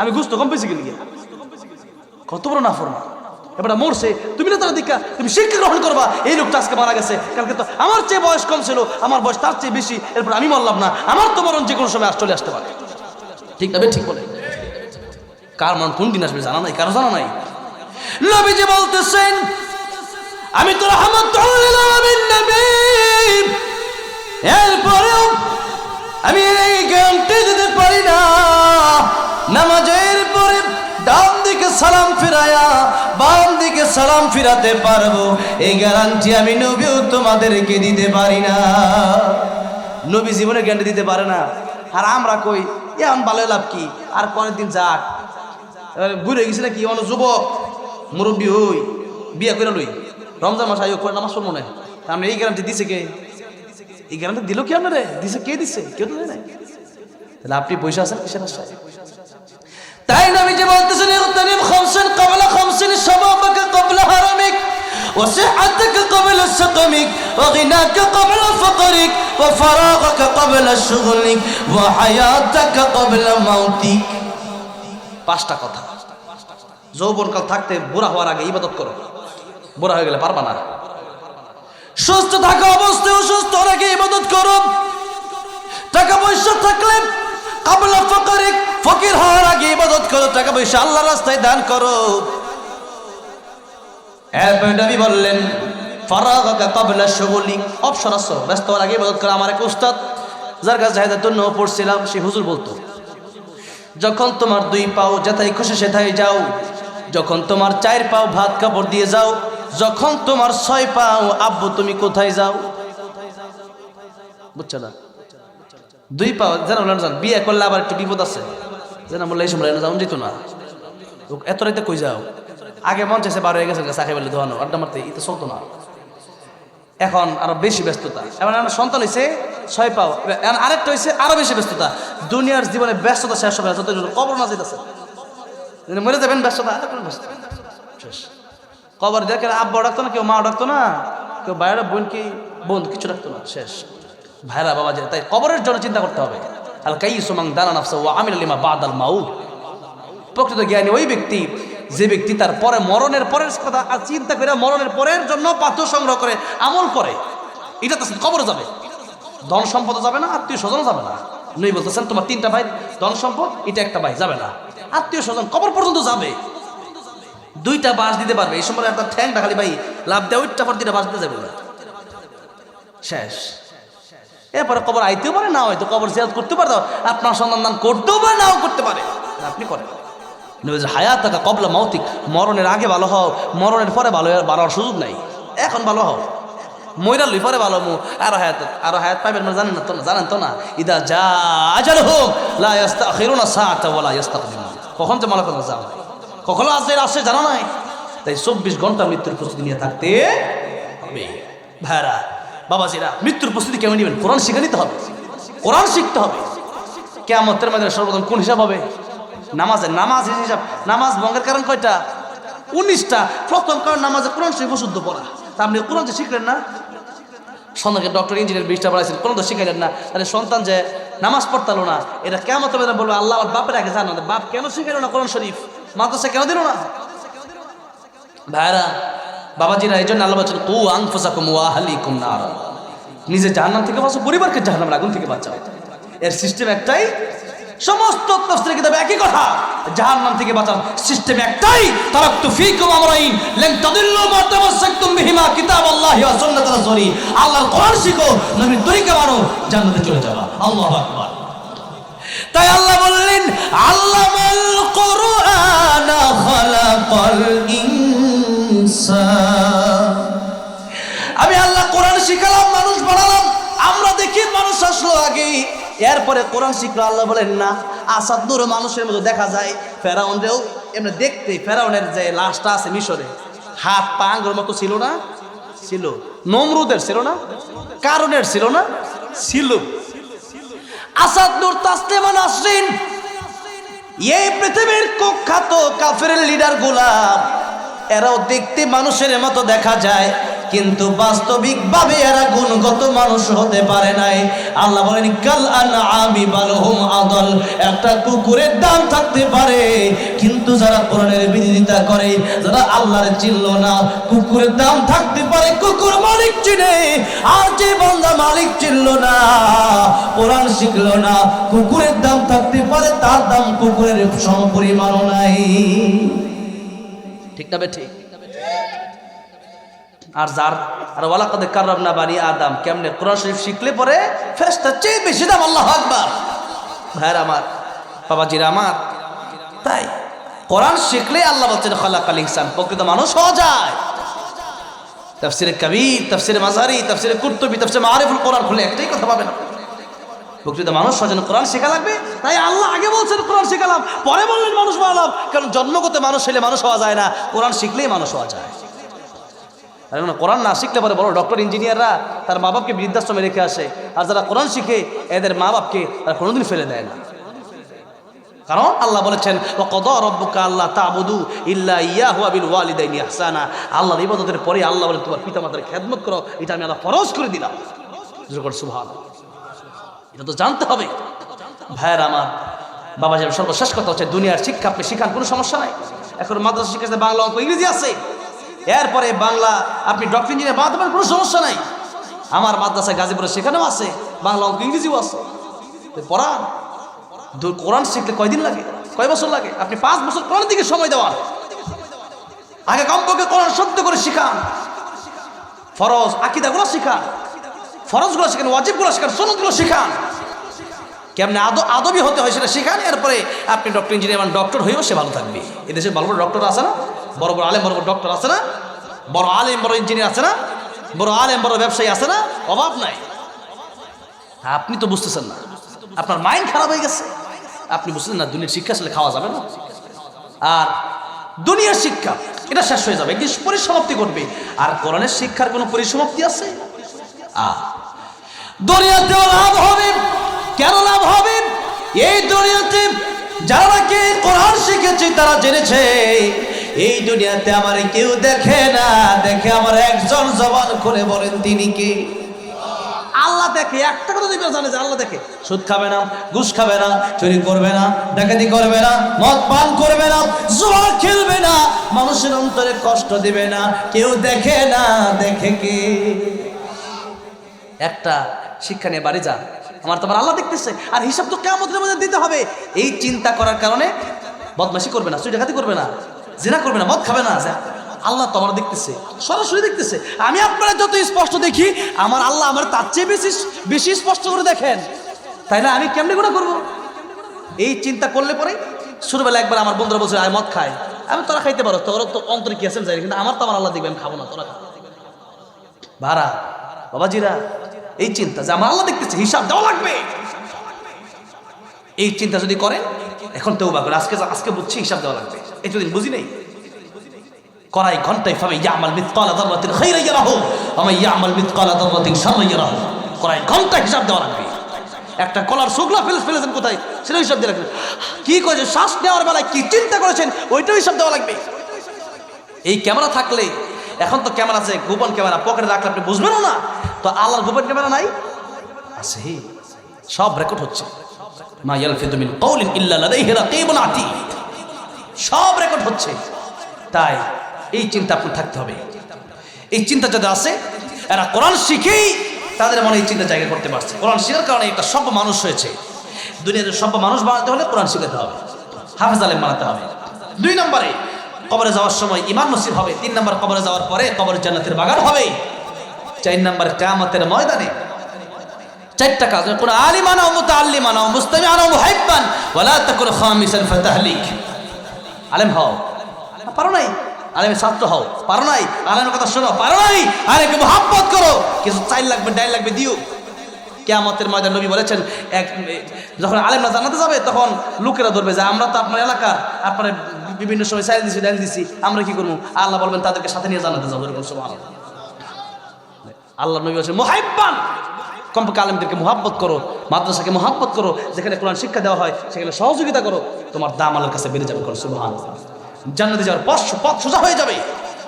আমি গোশত কম পেয়েছি গেলি, কত বড় না ফরমান। এবার মরছে, তুমি না তারা দেখা তুমি শিক্ষা গ্রহণ করবা। এই লোকটা আজকে মারা গেছে, কালকে তো আমার চেয়ে বয়স কম ছিল, আমার বয়স তার চেয়ে বেশি, এরপর আমি মরলাম না, আমার তো মরণ যে কোনো সময় চলে আসতে পারে। ঠিক না? ঠিক বলে। কার মরণ কোন দিন আসবে জানা নাই, কারো জানা নাই। নবীজি বলতেছেন আমি তো রাহমাতুল লিল আলামিন নবী, এরপরেও আমি এই জ্ঞানটা দিতে পারি না। নামাজের পরে ডান দিকে সালাম ফিরায়া বাম দিকে সালাম ফিরাতে পারবো, এই গ্যারান্টি আমি নবীও তোমাদেরকে দিতে পারি না। নবী জীবনে গ্যারান্টি দিতে পারে না, আর আমরা কই এখন ভালো লাভ কি, আর পরের দিন যাক, বুড়ে গেছি নাকি, অনেক যুবক মুরব্বী হই বিয়ে করে লই, রমজান মাস আয়ো করে নামাজ পড়বো না। আপনি এই গ্যারান্টি দিছে কে? এই গ্যারান্টি দিল কি আপনারে? দিছে কে? দিচ্ছে কেউ তো দেয় নাই। তাহলে আপনি পয়সা আছেন কিসের আশায়? তাই নবী যে বলতেছেন ইগতানিম খামসান ক্বাবলা খামসিন শাবাবাকা ক্বাবলা হারামিক ওয়া সিহহাতাকা ক্বাবলা সাকামিক ওয়া গিনাকা ক্বাবলা ফাকরিক ওয়া ফারাগাকা ক্বাবলা শুগলিক ওয়া হায়াতাকা ক্বাবলা মাউতিক। পাঁচটা কথা। যৌবনকাল থাকতে বুড়া হওয়ার আগে ইবাদত করো, বুড়া হয়ে গেলে পারবা না। সুস্থ থাকা অবস্থায় অসুস্থ হওয়ার আগে ইবাদত করো। টাকা পয়সা থাকলে ক্বাবলা ফাকরিক, ফকির হওয়ার আগে ইবাদত করো, টাকা পয়সা আল্লাহর রাস্তায় দান করো। এরপর নবী বললেন ফারাগাকা ক্বাবলা শুগলিক, অবসর আছো, ব্যস্ত হওয়ার আগে ইবাদত করো। আমার এক উস্তাদ যার কাছে জাহিদাতুন জন্য পড়ছিলাম, সে হুজুর বলতো, যখন তোমার দুই পাও যেথায় খুশি সেথায় যাও, যখন তোমার চার পাও ভাত কাপড় দিয়ে যাও, যখন তোমার ছয় পাও আব্বু তুমি কোথায় যাও? বুঝছো না? দুই পাও যেন বিয়ে করলে আবার একটু বিপদ আছে, যেন বললে এই সময় যাও যেত না, এত রাইতে কই যাও? আগে মন চাইছে 12 হয়ে গেছে চাকরি বলে ধোয়ানো আড্ডা মারতে, এটা চলতো না। এখন আরো বেশি ব্যস্ততা, এবার আমার সন্তান হয়েছে 6 পাও, আরেকটা হয়েছে আরো বেশি ব্যস্ততা। দুনিয়ার জীবনে ব্যস্ততা শেষ হবে যত কবর না যেতেছে, মরে যাবেন ব্যস্ততা শেষ। কবর দেখে আব্বা ডাকতো না, কেউ মা ডাকতো না, কেউ বাইরে বোন কি বোন কিছু ডাকতো না, শেষ। ভাইরা বাবা যে তাই কবরের জন্য চিন্তা করতে হবে। আল কাইয়িসু মান দানা নাফসা ওয়া আমিলা লিমা বাদাল মাউত। প্রকৃত জ্ঞানী ওই ব্যক্তি যে ব্যক্তি তার পরে মরণের পরের কথা চিন্তা করে মরণের পরের জন্য পাথ্য সংগ্রহ করে আমল করে। এটা তো কবরে যাবে, ধন সম্পদ যাবে না, আত্মীয় স্বজন যাবে না। নবী বলতেছেন তোমার 3টা ভাই, ধন সম্পদ এটা একটা ভাই যাবে না, আত্মীয় স্বজন কবর পর্যন্ত যাবে। 2টা বাস দিতে পারবে, এই সময় একটা ঠ্যাং খালি ভাই লাভ দেয়, ওইটা পর 2টা বাস দিতে যাবে না, শেষ। এরপরে কবর আইতেও পারে, না হয়তো কবর জিয়ারত করতে পারে, আপনার সন্তান দান করতেও পারে, নাও করতে পারে, আপনি করেন। হায়াতাকা ক্বাবলা মাউতিক, মরণের আগে ভালো হও, মরণের পরে ভালো হওয়ার সুযোগ নাই। এখন ভালো হও, মইরা লই পরে ভালো মু আরো হায়াত পাইবেন না, জানেন না তো? জানেন তো না, ইদা জা আজালুহুম লা ইস্তাখিরুনা সাআতা ওয়া লা ইস্তাকদিমুন। কখন যে মালাকুল মউত যাবে, কখন আজের আসে জানা নাই। তাই 24 ঘন্টা মৃত্যুর প্রস্তুতি নিয়ে থাকতে হবে। ভাইরা বাবাজিরা, মৃত্যুর প্রস্তুতি কেমন নেবেন? কোরআন শিখে নিতে হবে, কোরআন শিখতে হবে। কিয়ামতের ময়দানে সর্বপ্রথম কোন হিসাব হবে? নামাজ হিসাব। নামাজ ভঙ্গের কারণ কয়টা? 19টা। প্রথম কারণ নামাজে কোরআন শরীফ শুদ্ধ পড়া। তা আপনি কোরআন যে শিখলেন না, সন্তানকে ডক্টর ইঞ্জিনিয়ার 20টা পড়াইছেন, কোরআন তো শিখাইলেন না, তাহলে সন্তান যে নামাজ পড়তালো না, এটা কিয়ামতের ময়দানে বলবো আল্লাহ আমার বাপের আগে জানো, বাপ কেন শিখাইল না কোরআন শরীফ, মাদ্রাসা কেন দিল না? ভাইরা বাবাজিরা, এই জন্য আল্লাহ বলছেন কু আনফুসাকুম ওয়া আহলিকুম নারা, নিজে জাহান্নাম থেকে বাঁচাও, পরিবারকে জাহান্নামের আগুন থেকে বাঁচাও। এর সিস্টেম একটাই, সমস্ত তাফসীরের কিতাবে একই কথা, জাহান্নাম থেকে বাঁচার সিস্টেম একটাই, তারাকতু ফীকুম আমরাইন লান তাদিল্লু মা তামাসসাকতুম বিহিমা কিতাবাল্লাহি ওয়া সুন্নাত রাসূলি। আল্লাহর কোরআন শিখো, নবীর তরিকা মানো, জান্নাতে চলে যাবা। আল্লাহু আকবার। তাই আল্লাহ বললেন আল্লামাল কুরআনা খালাকাল ইনসান, আমি আল্লাহ কোরআন শিখালাম, মানুষ বানালাম। আমরা দেখি মানুষ আসলো আগে, এরপরে কোরআন শিখলো। আল্লাহ বলেন না, আসাদুর মানুষের মতো দেখা যায়। ফেরাউনরেও এমনি দেখতে, ফেরাউনের যে লাশটা আছে মিশরে, হাত পা আঙ্গুর মতো ছিল না? ছিল। নমরুদের ছিল না? কারুনের ছিল না? ছিল। আসাদুর তাসলিমা নাসরিন, এই পৃথিবীর কুখ্যাত কাফের লিডার গোলাম, এরাও দেখতে মানুষের মতো দেখা যায়, কিন্তু বাস্তবিকভাবে এরা গুণগত মানুষ হতে পারে নাই। আল্লাহ বলেন কাল আনআমি বাল হুম আদাল, একটা কুকুরের দাম থাকতে পারে, কিন্তু যারা কোরআনের বিরোধিতা করে, যারা আল্লাহর চিনল না, কুকুরের দাম থাকতে পারে, কুকুর মালিক চিনে, আর যে বান্দা মালিক চিনল না, কোরআন শিখলো না, কুকুরের দাম থাকতে পারে, তার দাম কুকুরের সমপরিমাণও নাই। ঠিক না বে ঠিক? আর যার আর ওয়ালাকাদ কাররামনা বানি আদম, কেমনে কোরআন শরীফ শিখলে পরে ফেরেশতার চেয়ে বেশি দাম। আল্লাহু আকবার। ভাইরা আমার, বাবাজিরা আমার, তাই কোরআন শিখলে আল্লাহ বলছেন খালাকাল ইনসান, প্রকৃত মানুষ হওয়া যায়। তাফসিরে কবির, তাফসিরে মাজারি, তাফসিরে কুরতুবী, তাফসিরে মারিফুল কোরআন খুলে একটাই কথা পাবেন, প্রকৃত মানুষ হওয়ার জন্য কোরআন শেখা লাগবে। তাই আল্লাহ আগে বলছেন কোরআন শেখালাম, পরে বললেন মানুষ বানালাম। কারণ জন্মগত মানুষ হলে মানুষ হওয়া যায় না, কোরআন শিখলেই মানুষ হওয়া যায়। আর কোরআন না শিখলে পরে বড় ডক্টর ইঞ্জিনিয়াররা তার মা বাপকে বৃদ্ধাশ্রমে রেখে আসে, আর যারা কোরআন শিখে এদের মা বাপকে তারা কোনোদিন ফেলে দেয় না। কারণ আল্লাহ বলেছেন ওয়াকাদা রাব্বুকা আল্লা তা'বুদু ইল্লা ইয়াহু ওয়া বিল ওয়ালিদাইনি ইহসানা। আল্লাহর ইবাদতের পরে আল্লাহ বলেন তোমার পিতামাতার খেদমত করো, এটা আমি আল্লাহ ফরজ করে দিলাম। সুবহানাল্লাহ, এটা তো জানতে হবে। ভাইয়ের আমার, বাবা যার সর্বশেষ কথা হচ্ছে দুনিয়ার শিক্ষা আপনি শিখান, কোনো সমস্যা নাই। এখন মাদ্রাসা শিক্ষা বাংলা, অঙ্ক, ইংরেজি আছে, এরপরে বাংলা আপনি ডক্টর ইঞ্জিনিয়ার বানাতে পারেন, কোনো সমস্যা নাই। আমার মাদ্রাসায় গাজীপুরে শেখানো আছে, বাংলা, অঙ্ক, ইংরেজিও আছে। পড়ান। কোরআন শিখতে কয়দিন লাগে, কয় বছর লাগে? আপনি 5 বছর কোরআনের দিকে সময় দেওয়ান। আগে কমপক্ষে কোরআন সত্য করে শিখান, ফরজ আকীদাগুলো শিখান, ফরজগুলো শিখান, ওয়াজিবগুলো শিখান, সুন্নাতগুলো শিখান, কেমনে আদবি হতে হয় সেটা শিখান। এরপরে আপনি ডক্টর ইঞ্জিনিয়ার ডক্টর হয়েও সে ভালো থাকবে। এদেশে বড় বড় ডক্টর আছে না, বড় বড় আলেম, বড় বড় ডক্টর আছে না, বড় আলেম বড় ইঞ্জিনিয়ার আছে না, বড় আলেম বড় ব্যবসায়ী আছে না, অভাব নাই। আপনি তো বুঝতেছেন না, আপনার মাইন্ড খারাপ হয়ে গেছে, আপনি বুঝতেছেন না দুনিয়ার শিক্ষা আসলে খাওয়া যাবে না। আর দুনিয়ার শিক্ষা এটা শেষ হয়ে যাবে, একদিন পরিসমাপ্তি ঘটবে। আর কোরআনের শিক্ষার কোনো পরিসমাপ্তি আছে? দুনিয়াতেও লাভ হবে। কেন লাভ হবে? এই দুনিয়াতে যারা কে কোরআন শিখেছে তারা জেনেছে এই দুনিয়াতে আমার কেউ দেখে না, দেখে আমার একজন জবান খুলে বলেন তিনি কে? আল্লাহ দেখে। একটা কথা দিবে জানে যে আল্লাহ দেখে। সুদ খাবে না, ঘুষ খাবে না, চুরি করবে না, ডাকাতি করবে না, মদ পান করবে না, জুয়া খেলবে না, মানুষের অন্তরে কষ্ট দিবে না। কেউ দেখে না, দেখে কে? একটা শিক্ষা নিয়ে বাড়ি যান, আমার তোমার আল্লাহ দেখতেছে, আর হিসাব তো কিয়ামতের মধ্যে দিতে হবে। এই চিন্তা করার কারণে বদমাশি করবে না, চুরি ডাকাতি করবে না, জিনা করবে না, মদ খাবে না। আল্লাহ তো আমার দেখতেছে, সরাসরি দেখতেছে। আমি আপনারা যত স্পষ্ট দেখি, আমার আল্লাহ আমার তার চেয়ে বেশি স্পষ্ট করে দেখেন। তাইলে আমি কেমনি গুনাহ করবো? এই চিন্তা করলে পরে ছোটবেলা একবার আমার বন্ধুরা বলছে আয় মদ খায়, আমি তোরা খাইতে পারো, তোরা তো অন্তরে কি আছেন জানি, কিন্তু আমার তো আমার আল্লাহ দেখবে, আমি খাবো না, তোরা খা। ভাড়া বাবাজিরা, এই চিন্তা যে আমার আল্লাহ দেখতেছে, হিসাব দেওয়া লাগবে, এই চিন্তা যদি করেন এখন তওবা করে, আজকে বুঝছি হিসাব দেওয়া লাগবে। এই যদি বুঝি নেই, করাই ঘন্টায় ফামে ইয়ামাল মিসকালা যাররাতিন খায়রান ইয়ারাহু ওয়া মান ইয়ামাল মিসকালা যাররাতিন শাররান ইয়ারাহু। করাই ঘন্টা হিসাব দেওয়া লাগবে। একটা কলার শুকলা ফেলেছেন কোথায়, সেটা হিসাব দিয়ে রাখবেন। কি করেছেন শ্বাস নেওয়ার বেলায়, কি চিন্তা করেছেন, ওইটাও হিসাব দেওয়া লাগবে। এই ক্যামেরা থাকলে, এখন তো ক্যামেরা আছে, গোপন ক্যামেরা পকেটে রাখলে আপনি বুঝবেনও না। তো আল্লাহর গোপন ক্যামেরা নাই? আছে, সব রেকর্ড হচ্ছে। মা ইয়ালফিযু মিন কাওলিন ইল্লা লাদাইহি রাকীবুন আতীদ, সব রেকর্ড হচ্ছে। তাই এই চিন্তা আপনার থাকতে হবে। এই চিন্তা যাদের আছে এরা কোরআন শিখেই তাদের মনে এই চিন্তা জায়গা করতে পারছে। কোরআন শেখার কারণে একটা সভ্য মানুষ হয়েছে। দুনিয়াতে সভ্য মানুষ বানাতে হলে কোরআন শিখাতে হবে, হাফেজ আলেম বানাতে হবে। 2 নম্বরে কবরে যাওয়ার সময় ঈমান নসিব হবে। 3 নম্বর কবরে যাওয়ার পরে কবরে জান্নাতের বাগান হবে। 4 নম্বর কিয়ামতের ময়দানে 4টা কাজ, কোন আলিমানা ওয়া মুতাআল্লিমানা ওয়া মুস্তামিআনা ওয়া মুহিব্বান ওয়া লা তাকুন খামিসান ফাতাহলিক। আলেম হও, পারো নাই? আলেমের ছাত্র হও, পারো নাই? আলেমের কথা শোনো, পারো নাই? আলেমকে মুহাব্বত করো, কিছু চাইল লাগবে, ডাইল লাগবে, দিও। কিয়ামতের ময়দানে নবী বলেছেন, যখন আলেমরা জান্নাতে যাবে তখন লোকেরা ধরবে যে আমরা তো আপনার এলাকার, আপনার বিভিন্ন সময় চাইল দিছি, ডাইল দিছি, আমরা কি করবো? আল্লাহ বলবেন তাদেরকে সাথে নিয়ে জান্নাতে যাবো। এরকম সুবহানাল্লাহ। আল্লাহ নবী বলেছেন মুহিব্বান, কমপক্ষে আলেমদেরকে মুহাব্বত করো, মাদ্রাসাকে মুহাব্বত করো, যেখানে কোরআন শিক্ষা দেওয়া হয় সেখানে সহযোগিতা করো, তোমার দাম আল্লাহর কাছে বেড়ে যাবে। সুবহানাল্লাহ। জান্নাতে যাওয়ার পথ সোজা হয়ে যাবে।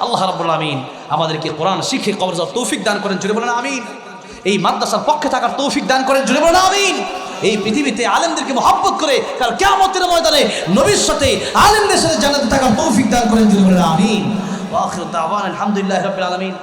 আল্লাহ রাব্বুল আমিন আমাদেরকে কোরআন শিখে কবরে যাওয়ার তৌফিক দান করেন, জুড়ে বলেন আমিন। এই মাদ্রাসার পক্ষে থাকার তৌফিক দান করেন, জুড়ে বলেন আমিন। এই পৃথিবীতে আলেমদেরকে মুহাব্বত করে কাল কিয়ামতের ময়দানে নবীর সাথে আলেমদের সাথে জান্নাতে থাকার তৌফিক দান করেন, জুড়ে বলেন আমিন। ওয়া আখিরু দাওয়ানা আলহামদুলিল্লাহি রাব্বিল আলামিন।